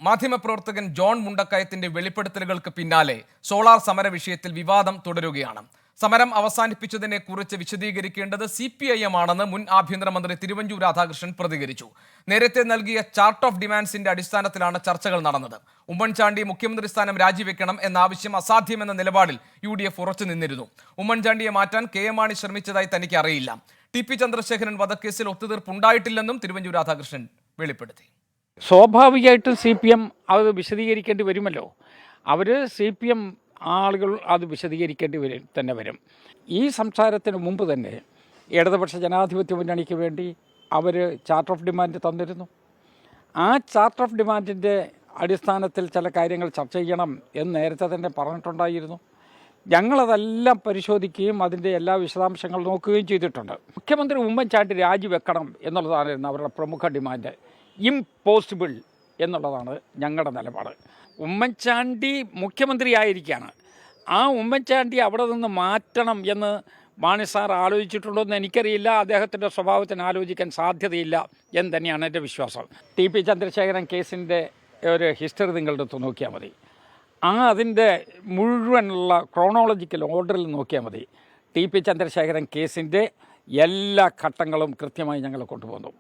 മാധ്യമപ്രവർത്തകൻ ജോൺ മുണ്ടക്കയത്തിന്റെ വെളിപ്പെടുത്തലുകൾക്ക് പിന്നാലെ സോളാർ സമര വിഷയത്തിൽ വിവാദം തുടരുകയാണ്. സമരം അവസാനിപ്പിച്ചതിനെ കുറിച്ച് വിശദീകരിക്കേണ്ടത് CPIM ആണെന്ന് മുൻ ആഭ്യന്തരമന്ത്രി തിരുവഞ്ചൂർ രാധാകൃഷ്ണൻ പ്രതികരിച്ചു. നേരത്തെ നൽകിയ ചാർട്ട് ഓഫ് ഡിമാൻഡ്സിന്റെ അടിസ്ഥാനത്തിലാണ് ചർച്ചകൾ നടന്നത്. ഉമ്മൻചാണ്ടി മുഖ്യമന്ത്രി സ്ഥാനം രാജിവെക്കണം എന്ന ആവശ്യം അസാധ്യമെന്ന നിലപാടിൽ UDF ഉറച്ചു നിന്നിരുന്നു. ഉമ്മൻചാണ്ടിയെ മാറ്റാൻ KM മാണി ശ്രമിച്ചതായി തനിക്ക് അറിയില്ല. TP ചന്ദ്രശേഖരൻ വധക്കേസിൽ ഒത്തുതീർപ്പുണ്ടായിട്ടില്ലെന്നും തിരുവഞ്ചൂർ രാധാകൃഷ്ണൻ വെളിപ്പെടുത്തി. സ്വാഭാവികമായിട്ടും CPM അത് വിശദീകരിക്കേണ്ടി വരുമല്ലോ. CPM ആളുകൾ അത് വിശദീകരിക്കേണ്ടി തന്നെ വരും. ഈ സംസാരത്തിന് മുമ്പ് തന്നെ ഇടതുപക്ഷ ജനാധിപത്യ മുന്നണിക്ക് വേണ്ടി അവർ ചാർട്ട് ഓഫ് ഡിമാൻഡ് തന്നിരുന്നു. ആ ചാർട്ട് ഓഫ് ഡിമാൻഡിൻ്റെ അടിസ്ഥാനത്തിൽ ചില കാര്യങ്ങൾ ചർച്ച ചെയ്യണം എന്ന് നേരത്തെ തന്നെ പറഞ്ഞിട്ടുണ്ടായിരുന്നു. ഞങ്ങളതെല്ലാം പരിശോധിക്കുകയും അതിൻ്റെ എല്ലാ വിശദാംശങ്ങളും നോക്കുകയും ചെയ്തിട്ടുണ്ട്. മുഖ്യമന്ത്രി ഉമ്മൻചാണ്ടി രാജിവെക്കണം എന്നുള്ളതായിരുന്നു അവരുടെ പ്രമുഖ ഡിമാൻഡ്. ഇംപോസിബിൾ എന്നുള്ളതാണ് ഞങ്ങളുടെ നിലപാട്. ഉമ്മൻചാണ്ടി മുഖ്യമന്ത്രിയായിരിക്കുകയാണ്. ആ ഉമ്മൻചാണ്ടി അവിടെ നിന്ന് മാറ്റണം എന്ന് മാണി സാർ ആലോചിച്ചിട്ടുണ്ടോ എന്ന് എനിക്കറിയില്ല. അദ്ദേഹത്തിൻ്റെ സ്വഭാവത്തിന് ആലോചിക്കാൻ സാധ്യതയില്ല എന്ന് തന്നെയാണ് എൻ്റെ വിശ്വാസം. TP ചന്ദ്രശേഖരൻ കേസിൻ്റെ ഒരു ഹിസ്റ്ററി നിങ്ങളുടെ അടുത്ത് നോക്കിയാൽ മതി. അതിൻ്റെ മുഴുവനുള്ള ക്രോണോളജിക്കൽ ഓർഡറിൽ നോക്കിയാൽ മതി. TP ചന്ദ്രശേഖരൻ കേസിൻ്റെ എല്ലാ ഘട്ടങ്ങളും കൃത്യമായി ഞങ്ങൾ കൊണ്ടുപോകുന്നു.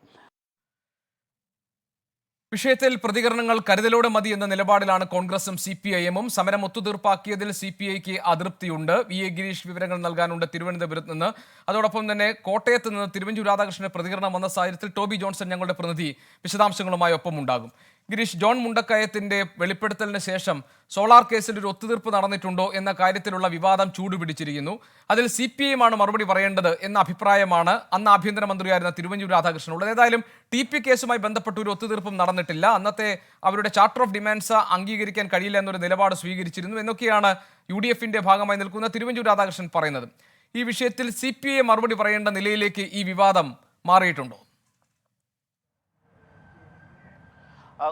വിഷയത്തിൽ പ്രതികരണങ്ങൾ കരുതലോടെ മതി എന്ന നിലപാടിലാണ് കോൺഗ്രസും CPIM-ഉം. സമരം ഒത്തുതീർപ്പാക്കിയതിൽ CPIക്ക് അതൃപ്തിയുണ്ട്. VA ഗിരീഷ് വിവരങ്ങൾ നൽകാനുണ്ട് തിരുവനന്തപുരത്ത് നിന്ന്. അതോടൊപ്പം തന്നെ കോട്ടയത്ത് നിന്ന് തിരുവഞ്ചൂർ രാധാകൃഷ്ണന്റെ പ്രതികരണം വന്ന സാഹചര്യത്തിൽ ടോബി ജോൺസൺ ഞങ്ങളുടെ പ്രതിനിധി വിശദാംശങ്ങളുമായി ഒപ്പം ഉണ്ടാകും. ഗിരീഷ്, ജോൺ മുണ്ടക്കയത്തിന്റെ വെളിപ്പെടുത്തലിന് ശേഷം സോളാർ കേസിൽ ഒരു ഒത്തുതീർപ്പ് നടന്നിട്ടുണ്ടോ എന്ന കാര്യത്തിലുള്ള വിവാദം ചൂടുപിടിച്ചിരിക്കുന്നു. അതിൽ CPIM ആണ് മറുപടി പറയേണ്ടത് എന്ന അഭിപ്രായമാണ് അന്ന് ആഭ്യന്തരമന്ത്രിയായിരുന്ന തിരുവഞ്ചൂർ രാധാകൃഷ്ണനുള്ളത്. ഏതായാലും TP കേസുമായി ബന്ധപ്പെട്ട് ഒരു ഒത്തുതീർപ്പും നടന്നിട്ടില്ല. അന്നത്തെ അവരുടെ ചാർട്ടർ ഓഫ് ഡിമാൻഡ്സ് അംഗീകരിക്കാൻ കഴിയില്ല എന്നൊരു നിലപാട് സ്വീകരിച്ചിരുന്നു എന്നൊക്കെയാണ് UDFന്റെ ഭാഗമായി നിൽക്കുന്ന തിരുവഞ്ചൂർ രാധാകൃഷ്ണൻ പറയുന്നത്. ഈ വിഷയത്തിൽ CPIM മറുപടി പറയേണ്ട നിലയിലേക്ക് ഈ വിവാദം മാറിയിട്ടുണ്ടോ?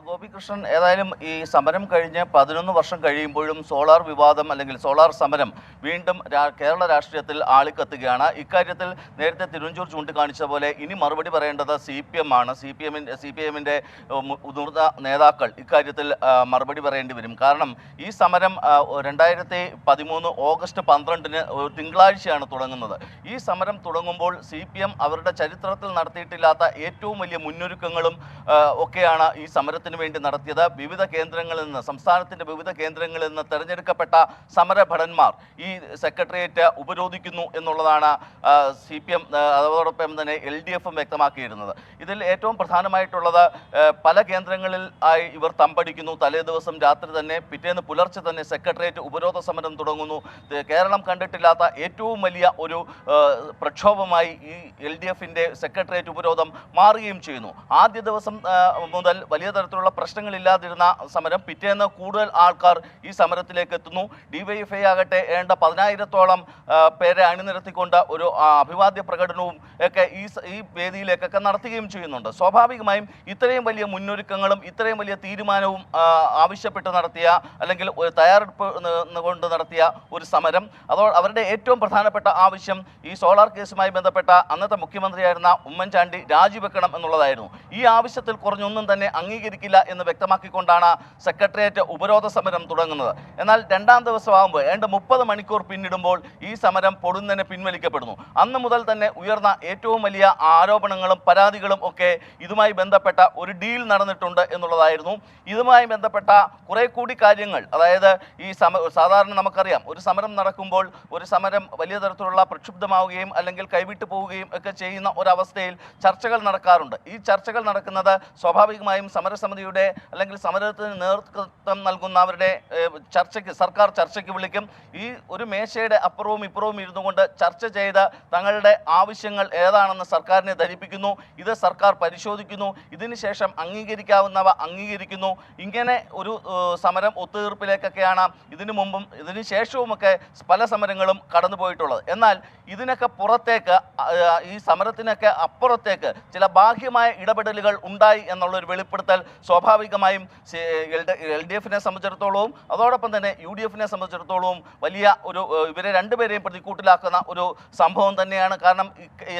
ഗോപികൃഷ്ണൻ, ഏതായാലും ഈ സമരം കഴിഞ്ഞ് 11 വർഷം കഴിയുമ്പോഴും സോളാർ വിവാദം അല്ലെങ്കിൽ സോളാർ സമരം വീണ്ടും കേരള രാഷ്ട്രീയത്തിൽ ആളിക്കത്തുകയാണ്. ഇക്കാര്യത്തിൽ നേരത്തെ തിരുവഞ്ചൂർ ചൂണ്ടിക്കാണിച്ച പോലെ ഇനി മറുപടി പറയേണ്ടത് CPM ആണ്. CPIM-ന്റെ മുതിർന്ന നേതാക്കൾ ഇക്കാര്യത്തിൽ മറുപടി പറയേണ്ടി വരും. കാരണം ഈ സമരം 2013 ഓഗസ്റ്റ് 12-ന് തിങ്കളാഴ്ചയാണ് തുടങ്ങുന്നത്. ഈ സമരം തുടങ്ങുമ്പോൾ CPM അവരുടെ ചരിത്രത്തിൽ നടത്തിയിട്ടില്ലാത്ത ഏറ്റവും വലിയ മുന്നൊരുക്കങ്ങളും ഒക്കെയാണ് ഈ സമരത്തിന് വേണ്ടി നടത്തിയത്. വിവിധ കേന്ദ്രങ്ങളിൽ നിന്ന്, സംസ്ഥാനത്തിന്റെ വിവിധ കേന്ദ്രങ്ങളിൽ നിന്ന് തെരഞ്ഞെടുക്കപ്പെട്ട സമരഭടന്മാർ ഈ സെക്രട്ടേറിയറ്റ് ഉപരോധിക്കുന്നു എന്നുള്ളതാണ് CPM അതോടൊപ്പം തന്നെ LDF-ഉം വ്യക്തമാക്കിയിരുന്നത്. ഇതിൽ ഏറ്റവും പ്രധാനമായിട്ടുള്ളത് പല കേന്ദ്രങ്ങളിൽ ആയി ഇവർ തമ്പടിക്കുന്നു. തലേ ദിവസം രാത്രി തന്നെ, പിറ്റേന്ന് പുലർച്ചെ തന്നെ സെക്രട്ടേറിയറ്റ് ഉപരോധ സമരം തുടങ്ങുന്നു. കേരളം കണ്ടിട്ടില്ലാത്ത ഏറ്റവും വലിയ ഒരു പ്രക്ഷോഭമായി ഈ LDF-ന്റെ സെക്രട്ടേറിയറ്റ് ഉപരോധം മാറുകയും ചെയ്യുന്നു. ആദ്യ ദിവസം മുതൽ വലിയ തരത്തിലുള്ള പ്രശ്നങ്ങളില്ലാതിരുന്ന സമരം പിറ്റേന്ന് കൂടുതൽ ആൾക്കാർ ഈ സമരത്തിലേക്ക് എത്തുന്നു. DYFI ആകട്ടെ 10,000-ഓളം പേരെ അണിനിരത്തിക്കൊണ്ട് ഒരു അഭിവാദ്യ പ്രകടനവും ഒക്കെ ഈ വേദിയിലേക്കൊക്കെ നടത്തുകയും ചെയ്യുന്നുണ്ട്. സ്വാഭാവികമായും ഇത്രയും വലിയ മുന്നൊരുക്കങ്ങളും ഇത്രയും വലിയ തീരുമാനവും ആവശ്യപ്പെട്ട് നടത്തിയ അല്ലെങ്കിൽ ഒരു തയ്യാറെടുപ്പ് കൊണ്ട് നടത്തിയ ഒരു സമരം, അവരുടെ ഏറ്റവും പ്രധാനപ്പെട്ട ആവശ്യം ഈ സോളാർ കേസുമായി ബന്ധപ്പെട്ട അന്നത്തെ മുഖ്യമന്ത്രിയായിരുന്ന ഉമ്മൻചാണ്ടി രാജിവെക്കണം എന്നുള്ളതായിരുന്നു. ഈ ആവശ്യത്തിൽ കുറഞ്ഞൊന്നും തന്നെ അംഗീകരിക്കില്ല എന്ന് വ്യക്തമാക്കിക്കൊണ്ടാണ് സെക്രട്ടേറിയറ്റ് ഉപരോധ സമരം തുടങ്ങുന്നത്. എന്നാൽ രണ്ടാം ദിവസമാകുമ്പോൾ 30 മണിക്കൂർ പിന്നിടുമ്പോൾ ഈ സമരം പൊടുന്നനെ പിൻവലിക്കപ്പെടുന്നു. അന്ന് മുതൽ തന്നെ ഉയർന്ന ഏറ്റവും വലിയ ആരോപണങ്ങളും പരാതികളും ഒക്കെ ഇതുമായി ബന്ധപ്പെട്ട ഒരു ഡീൽ നടന്നിട്ടുണ്ട് എന്നുള്ളതായിരുന്നു. ഇതുമായി ബന്ധപ്പെട്ട കുറെ കൂടി കാര്യങ്ങൾ, അതായത് ഈ സാധാരണ നമുക്കറിയാം, ഒരു സമരം നടക്കുമ്പോൾ ഒരു സമരം വലിയ തരത്തിലുള്ള പ്രക്ഷുബ്ധമാവുകയും അല്ലെങ്കിൽ കൈവിട്ടു പോവുകയും ഒക്കെ ചെയ്യുന്ന ഒരവസ്ഥയിൽ ചർച്ചകൾ നടക്കാറുണ്ട്. ഈ ചർച്ചകൾ നടക്കുന്നത് സ്വാഭാവികമായും സമരസമിതിയുടെ അല്ലെങ്കിൽ സമരത്തിന് നേതൃത്വം നൽകുന്നവരുടെ സർക്കാർ ചർച്ചയ്ക്ക് വിളിക്കും. ഈ ഒരു മേശയുടെ അപ്പുറവും ഇപ്പുറവും ഇരുന്നു കൊണ്ട് ചർച്ച ചെയ്ത് തങ്ങളുടെ ആവശ്യങ്ങൾ ഏതാണെന്ന് സർക്കാരിനെ ധരിപ്പിക്കുന്നു. ഇത് സർക്കാർ പരിശോധിക്കുന്നു. ഇതിനുശേഷം അംഗീകരിക്കാവുന്നവ അംഗീകരിക്കുന്നു. ഇങ്ങനെ ഒരു സമരം ഒത്തുതീർപ്പിലേക്കൊക്കെയാണ് ഇതിനു മുമ്പും ഇതിനു ശേഷവുമൊക്കെ പല സമരങ്ങളും കടന്നുപോയിട്ടുള്ളത്. എന്നാൽ ഇതിനൊക്കെ പുറത്തേക്ക്, ഈ സമരത്തിനൊക്കെ അപ്പുറത്തേക്ക് ചില ബാഹ്യമായ ഇടപെടലുകൾ ഉണ്ടായി എന്നുള്ളൊരു വെളിപ്പെടുത്തൽ സ്വാഭാവികമായും LDF-നെ സംബന്ധിച്ചിടത്തോളവും അതോടൊപ്പം തന്നെ UDF-നെ സംബന്ധിച്ചിടത്തോളവും വലിയ ഒരു ഇവരെ രണ്ടുപേരെയും പ്രതിക്കൂട്ടിലാക്കുന്ന ഒരു സംഭവം തന്നെയാണ്. കാരണം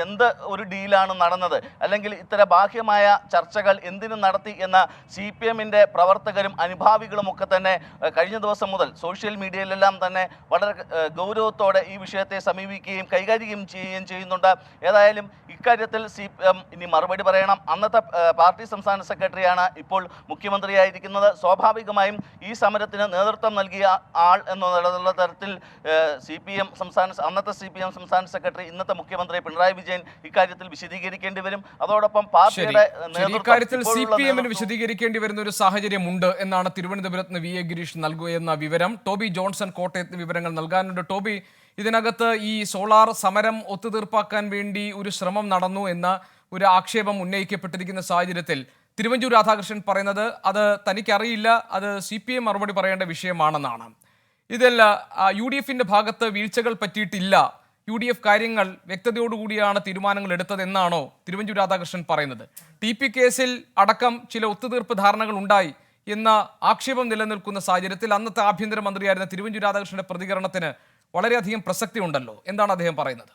എന്ത് ഒരു ഡീലാണ് നടന്നത്, അല്ലെങ്കിൽ ഇത്തരം ബാഹ്യമായ ചർച്ചകൾ എന്തിനു നടത്തി എന്ന CPM-ന്റെ പ്രവർത്തകരും അനുഭാവികളും ഒക്കെ തന്നെ കഴിഞ്ഞ ദിവസം മുതൽ സോഷ്യൽ മീഡിയയിലെല്ലാം തന്നെ വളരെ ഗൗരവത്തോടെ ഈ വിഷയത്തെ സമീപിക്കുകയും കൈകാര്യം ചെയ്യുകയും ചെയ്യുന്നുണ്ട്. ഏതായാലും ഇക്കാര്യത്തിൽ CPM ഇനി മറുപടി പറയണം. അന്നത്തെ പാർട്ടി സംസ്ഥാന സെക്രട്ടറിയാണ് ഇപ്പോൾ മുഖ്യമന്ത്രിയായിരിക്കുന്നത്. സ്വാഭാവികമായും ഈ സമരത്തിന് നേതൃത്വം നൽകിയ ആൾ എന്നുള്ള തരത്തിൽ അന്നത്തെ CPM സംസ്ഥാന സെക്രട്ടറി ഇന്നത്തെ മുഖ്യമന്ത്രി പിണറായി വിജയൻ ഇക്കാര്യത്തിൽ വിശദീകരിക്കേണ്ടി വരും. അതോടൊപ്പം പാർട്ടിയുടെ ഇക്കാര്യത്തിൽ CPM-ന് വിശദീകരിക്കേണ്ടി വരുന്ന ഒരു സാഹചര്യമുണ്ട് എന്നാണ് തിരുവനന്തപുരത്ത് VA ഗിരീഷ് നൽകുകയെന്ന വിവരം. ടോബി ജോൺസൺ കോട്ടയത്ത് വിവരങ്ങൾ നൽകാനുണ്ട്. ടോബി, ഇതിനകത്ത് ഈ സോളാർ സമരം ഒത്തുതീർപ്പാക്കാൻ വേണ്ടി ഒരു ശ്രമം നടന്നു എന്ന ഒരു ആക്ഷേപം ഉന്നയിക്കപ്പെട്ടിരിക്കുന്ന സാഹചര്യത്തിൽ തിരുവഞ്ചൂർ രാധാകൃഷ്ണൻ പറയുന്നത് അത് തനിക്കറിയില്ല, അത് CPM മറുപടി പറയേണ്ട വിഷയമാണെന്നാണ്. ഇതിൽ UDF-ന്റെ ഭാഗത്ത് വീഴ്ചകൾ പറ്റിയിട്ടില്ല, UDF കാര്യങ്ങൾ വ്യക്തതയോടുകൂടിയാണ് തീരുമാനങ്ങൾ എടുത്തതെന്നാണോ തിരുവഞ്ചൂർ രാധാകൃഷ്ണൻ പറയുന്നത്? TP കേസിൽ അടക്കം ചില ഒത്തുതീർപ്പ് ധാരണകൾ ഉണ്ടായി എന്ന ആക്ഷേപം നിലനിൽക്കുന്ന സാഹചര്യത്തിൽ അന്നത്തെ ആഭ്യന്തരമന്ത്രിയായിരുന്ന തിരുവഞ്ചൂർ രാധാകൃഷ്ണന്റെ പ്രതികരണത്തിന് വളരെയധികം പ്രസക്തി ഉണ്ടല്ലോ. എന്താണ് അദ്ദേഹം പറയുന്നത്?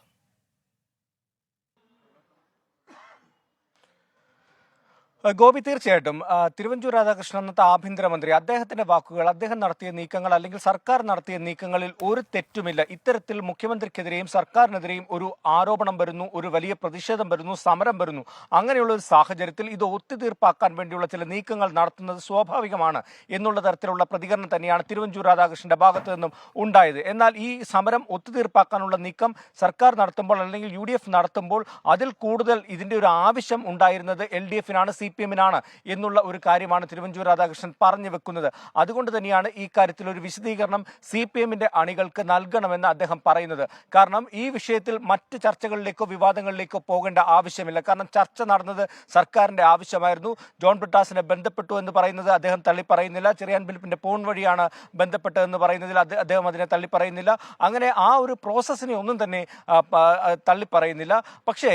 ഗോപി, തീർച്ചയായിട്ടും തിരുവഞ്ചൂർ രാധാകൃഷ്ണൻ അന്നത്തെ ആഭ്യന്തരമന്ത്രി, അദ്ദേഹത്തിന്റെ വാക്കുകൾ, അദ്ദേഹം നടത്തിയ നീക്കങ്ങൾ അല്ലെങ്കിൽ സർക്കാർ നടത്തിയ നീക്കങ്ങളിൽ ഒരു തെറ്റുമില്ല. ഇത്തരത്തിൽ മുഖ്യമന്ത്രിക്കെതിരെയും സർക്കാരിനെതിരെയും ഒരു ആരോപണം വരുന്നു, ഒരു വലിയ പ്രതിഷേധം വരുന്നു, സമരം വരുന്നു. അങ്ങനെയുള്ള ഒരു സാഹചര്യത്തിൽ ഇത് ഒത്തുതീർപ്പാക്കാൻ വേണ്ടിയുള്ള ചില നീക്കങ്ങൾ നടത്തുന്നത് സ്വാഭാവികമാണ് എന്നുള്ള തരത്തിലുള്ള പ്രതികരണം തന്നെയാണ് തിരുവഞ്ചൂർ രാധാകൃഷ്ണന്റെ ഭാഗത്തു നിന്നും ഉണ്ടായത്. എന്നാൽ ഈ സമരം ഒത്തുതീർപ്പാക്കാനുള്ള നീക്കം സർക്കാർ നടത്തുമ്പോൾ അല്ലെങ്കിൽ UDF നടത്തുമ്പോൾ അതിൽ കൂടുതൽ ഇതിന്റെ ഒരു ആവശ്യം ഉണ്ടായിരുന്നത് LDF-നാണ്, CPM-നാണ് എന്നുള്ള ഒരു കാര്യമാണ് തിരുവഞ്ചൂർ രാധാകൃഷ്ണൻ പറഞ്ഞു വെക്കുന്നത്. അതുകൊണ്ട് തന്നെയാണ് ഈ കാര്യത്തിൽ ഒരു വിശദീകരണം CPM-ന്റെ അണികൾക്ക് നൽകണമെന്ന് അദ്ദേഹം പറയുന്നത്. കാരണം ഈ വിഷയത്തിൽ മറ്റ് ചർച്ചകളിലേക്കോ വിവാദങ്ങളിലേക്കോ പോകേണ്ട ആവശ്യമില്ല. കാരണം ചർച്ച നടന്നത് സർക്കാരിന്റെ ആവശ്യമായിരുന്നു. ജോൺ ബ്രിട്ടാസിനെ ബന്ധപ്പെട്ടു എന്ന് പറയുന്നത് അദ്ദേഹം തള്ളിപ്പറയുന്നില്ല. ചെറിയാൻ ഫിലിപ്പിന്റെ ഫോൺ വഴിയാണ് ബന്ധപ്പെട്ടതെന്ന് പറയുന്നതിൽ അദ്ദേഹം അതിനെ തള്ളിപ്പറയുന്നില്ല. അങ്ങനെ ആ ഒരു പ്രോസസ്സിനെ ഒന്നും തന്നെ തള്ളിപ്പറയുന്നില്ല. പക്ഷേ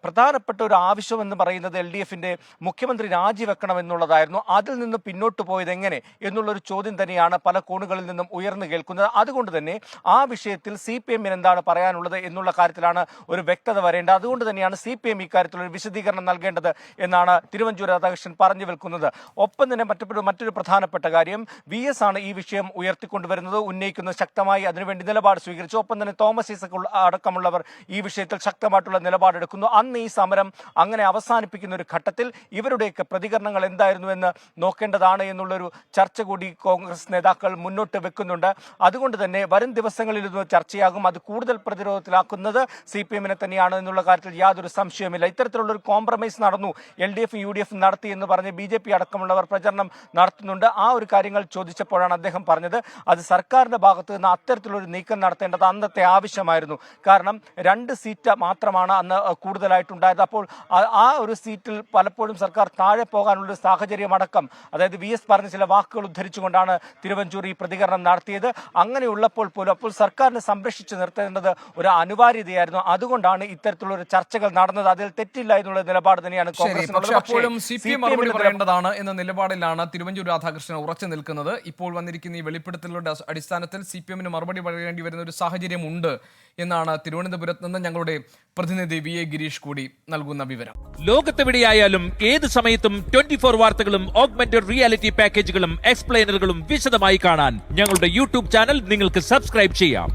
പ്രധാനപ്പെട്ട ഒരു ആവശ്യം എന്ന് പറയുന്നത് LDF-ന്റെ മുഖ്യമന്ത്രി രാജിവെക്കണം എന്നുള്ളതായിരുന്നു. അതിൽ നിന്ന് പിന്നോട്ട് പോയത് എങ്ങനെ എന്നുള്ളൊരു ചോദ്യം തന്നെയാണ് പല കോണുകളിൽ നിന്നും ഉയർന്നു കേൾക്കുന്നത്. അതുകൊണ്ട് തന്നെ ആ വിഷയത്തിൽ CPM-ന് എന്താണ് പറയാനുള്ളത് എന്നുള്ള കാര്യത്തിലാണ് ഒരു വ്യക്തത വരേണ്ടത്. അതുകൊണ്ട് തന്നെയാണ് CPM ഇക്കാര്യത്തിൽ ഒരു വിശദീകരണം നൽകേണ്ടത് എന്നാണ് തിരുവഞ്ചൂർ രാധാകൃഷ്ണൻ പറഞ്ഞു വെക്കുന്നത്. ഒപ്പം തന്നെ മറ്റൊരു പ്രധാനപ്പെട്ട കാര്യം, VS ആണ് ഈ വിഷയം ഉയർത്തിക്കൊണ്ടുവരുന്നത്, ഉന്നയിക്കുന്നത്, ശക്തമായി അതിനുവേണ്ടി നിലപാട് സ്വീകരിച്ചു. ഒപ്പം തന്നെ തോമസ് ഐസക് അടക്കമുള്ളവർ ഈ വിഷയത്തിൽ ശക്തമായിട്ടുള്ള നിലപാടെടുക്കുന്നു. അന്ന് ഈ സമരം അങ്ങനെ അവസാനിപ്പിക്കുന്ന ഒരു ഘട്ടത്തിൽ ഇവരുടെയൊക്കെ പ്രതികരണങ്ങൾ എന്തായിരുന്നു എന്ന് നോക്കേണ്ടതാണ് എന്നുള്ളൊരു ചർച്ച കൂടി കോൺഗ്രസ് നേതാക്കൾ മുന്നോട്ട് വെക്കുന്നുണ്ട്. അതുകൊണ്ട് തന്നെ വരും ദിവസങ്ങളിൽ ഇത് ചർച്ചയാകും. അത് കൂടുതൽ പ്രതിരോധത്തിലാക്കുന്നത് CPM-നെ തന്നെയാണ് എന്നുള്ള കാര്യത്തിൽ യാതൊരു സംശയവുമില്ല. ഇത്തരത്തിലുള്ള ഒരു കോംപ്രമൈസ് നടന്നു, LDF UDF നടത്തി എന്ന് പറഞ്ഞ് BJP അടക്കമുള്ളവർ പ്രചരണം നടത്തുന്നുണ്ട്. ആ ഒരു കാര്യങ്ങൾ ചോദിച്ചപ്പോഴാണ് അദ്ദേഹം പറഞ്ഞത് അത് സർക്കാരിന്റെ ഭാഗത്ത് നിന്ന് അത്തരത്തിലൊരു നീക്കം നടത്തേണ്ടത് അന്നത്തെ ആവശ്യമായിരുന്നു. കാരണം 2 സീറ്റ് മാത്രമാണ് അന്ന് കൂടുതലായിട്ടുണ്ടായത്. അപ്പോൾ ആ ഒരു സീറ്റിൽ പലപ്പോഴും സർക്കാർ താഴെ പോകാനുള്ള സാഹചര്യം അടക്കം, അതായത് VS പറഞ്ഞ ചില വാക്കുകൾ ഉദ്ധരിച്ചുകൊണ്ടാണ് തിരുവഞ്ചൂർ ഈ പ്രതികരണം നടത്തിയത്. അങ്ങനെയുള്ളപ്പോൾ പോലും അപ്പോൾ സർക്കാരിനെ സംരക്ഷിച്ചു നിർത്തേണ്ടത് ഒരു അനിവാര്യതയായിരുന്നു. അതുകൊണ്ടാണ് ഇത്തരത്തിലുള്ള ഒരു ചർച്ചകൾ നടന്നത്. അതിൽ തെറ്റില്ല എന്നുള്ള നിലപാട് തന്നെയാണ് കോൺഗ്രസ്. അപ്പോഴും CPM മറുപടി പറയേണ്ടതാണ് എന്ന നിലപാടിലാണ് തിരുവഞ്ചൂർ രാധാകൃഷ്ണൻ ഉറച്ചു നിൽക്കുന്നത്. ഇപ്പോൾ വന്നിരിക്കുന്ന ഈ വെളിപ്പെടുത്തലുകളുടെ അടിസ്ഥാനത്തിൽ CPM-ന് മറുപടി പറയേണ്ടി വരുന്ന ഒരു സാഹചര്യമുണ്ട് എന്നാണ് തിരുവനന്തപുരത്ത് നിന്ന് ഞങ്ങളുടെ പ്രതിനിധി VA ഗിരീഷ് കൂടി നൽകുന്ന വിവരം. ലോകത്തെവിടെയായാലും ഏത് സമയത്തും 24 വാർത്തകളും ഓഗ്മെന്റഡ് റിയാലിറ്റി പാക്കേജുകളും എക്സ്പ്ലെയിനറുകളും വിശദമായി കാണാൻ ഞങ്ങളുടെ YouTube ചാനൽ നിങ്ങൾക്ക് സബ്സ്ക്രൈബ് ചെയ്യാം.